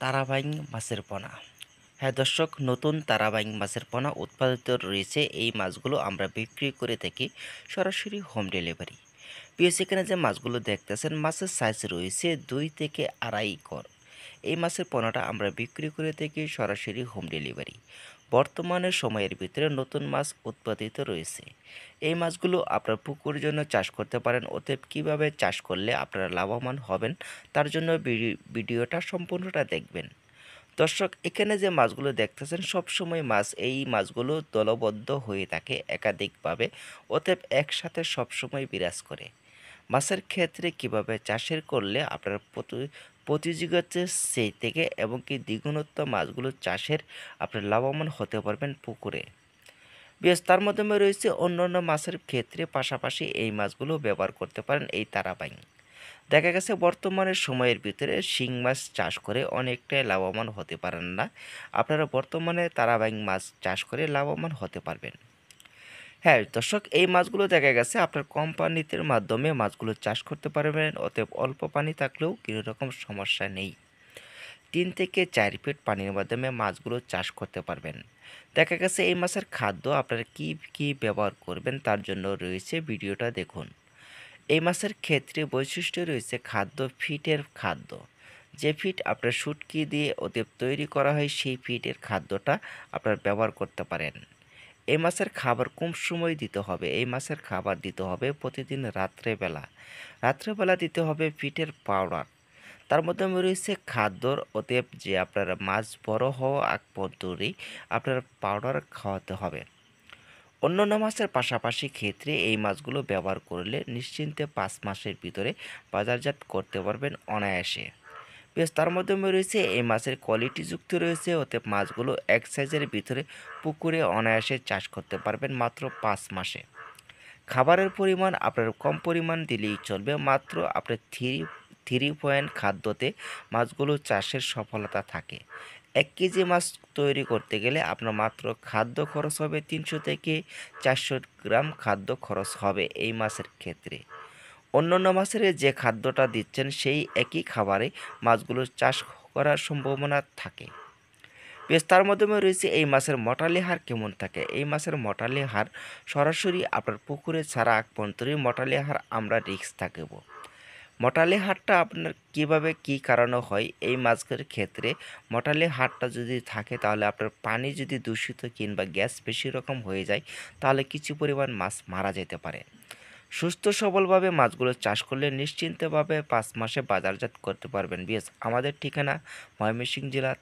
তারাবাইং মাছের পোনা। হ্যাঁ দর্শক, নতুন তারাবাইং মাছের পোনা উৎপাদিত রয়েছে। এই মাছগুলো আমরা বিক্রি করে থাকি সরাসরি হোম ডেলিভারি। এখানে যে মাছগুলো দেখতেছেন, মাছের সাইজ রয়েছে 2 থেকে 2.5 কর। এই মাছের পোনাটা আমরা বিক্রি করে থাকি সরাসরি হোম ডেলিভারি। বর্তমানে সময়ের ভিতরে নতুন মাছ উৎপাদিত রয়েছে। এই মাছগুলো আপনার পুকুরের জন্য চাষ করতে পারেন। অতএব কীভাবে চাষ করলে আপনারা লাভবান হবেন, তার জন্য ভিডিওটা সম্পূর্ণটা দেখবেন। দর্শক, এখানে যে মাছগুলো দেখতেছেন, সবসময় মাছ এই মাছগুলো দলবদ্ধ হয়ে থাকে একাধিকভাবে। অতএব একসাথে সবসময় বিরাজ করে। মাছের ক্ষেত্রে কিভাবে চাষের করলে আপনার প্রতিযোগিতার সেই থেকে এবং কি দ্বিগুণত্ব মাছগুলো চাষের আপনার লাভবান হতে পারবেন পুকুরে। বেশ, তার মাধ্যমে রয়েছে অন্যান্য মাছের ক্ষেত্রে পাশাপাশি এই মাছগুলো ব্যবহার করতে পারেন এই তারাবাইং। দেখা গেছে বর্তমানে সময়ের ভিতরে শিং মাছ চাষ করে অনেকটাই লাভবান হতে পারেন না, আপনারা বর্তমানে তারাবাইং মাছ চাষ করে লাভবান হতে পারবেন। হ্যাঁ দর্শক, এই মাছগুলো দেখা গেছে আপনার কোম্পানিতে মাধ্যমে মাছগুলো চাষ করতে পারবেন। অতএব অল্প পানি থাকলেও কোনো রকম সমস্যা নেই। 3 থেকে 4 ফিট পানির মাধ্যমে মাছগুলো চাষ করতে পারবেন। দেখা গেছে এই মাছের খাদ্য আপনারা কী ব্যবহার করবেন, তার জন্য রয়েছে ভিডিওটা দেখুন। এই মাছের ক্ষেত্রে বৈশিষ্ট্য রয়েছে খাদ্য ফিটের খাদ্য। যে ফিট আপনার শুটকি দিয়ে অতএব তৈরি করা হয়, সেই ফিটের খাদ্যটা আপনার ব্যবহার করতে পারেন। এই মাছের খাবার কম সময় দিতে হবে। এই মাছের খাবার দিতে হবে প্রতিদিন রাত্রেবেলা। রাত্রেবেলা দিতে হবে ফিটের পাউডার। তার মধ্যে রয়েছে খাদ্যর। অতএব যে আপনার মাছ বড় হওয়া আগ পর্যন্তই আপনার পাউডার খাওয়াতে হবে। অন্যান্য মাছের পাশাপাশি ক্ষেত্রে এই মাছগুলো ব্যবহার করলে নিশ্চিন্তে 5 মাসের ভিতরে বাজারজাত করতে পারবেন অনায়াসে। বেশ, তার মাধ্যমে রয়েছে এই মাছের কোয়ালিটিযুক্ত রয়েছে। অতএব মাছগুলো এক সাইজের ভিতরে পুকুরে অনায়াসে চাষ করতে পারবেন মাত্র 5 মাসে। খাবারের পরিমাণ আপনার কম পরিমাণ দিলেই চলবে। মাত্র আপনার থ্রি পয়েন্ট খাদ্যতে মাছগুলো চাষের সফলতা থাকে। 1 কেজি মাছ তৈরি করতে গেলে আপনার মাত্র খাদ্য খরচ হবে 300 থেকে 400 গ্রাম খাদ্য খরচ হবে এই মাছের ক্ষেত্রে। অন্যান্য মাছের যে খাদ্যটা দিচ্ছেন, সেই একই খাবারে মাছগুলো চাষ করার সম্ভাবনা থাকে। বেশ, তার মাধ্যমে রয়েছে এই মাছের মটালি হার কেমন থাকে। এই মাছের মটালি হার সরাসরি আপনার পুকুরে ছাড়া আগ পর্যন্তই মটালি হার আমরা রিস্ক থাকব। মটালি হারটা আপনার কিভাবে কি কারণে হয়, এই মাছের ক্ষেত্রে মটালি হারটা যদি থাকে তাহলে আপনার পানি যদি দূষিত কিংবা গ্যাস বেশি রকম হয়ে যায়, তাহলে কিছু পরিমাণ মাছ মারা যেতে পারে। সুস্থ সবলভাবে মাছগুলো চাষ করলে নিশ্চিন্তভাবে 5 মাসে বাজারজাত করতে পারবেন। বিএস আমাদের ঠিকানা ময়মনসিংহ জেলা।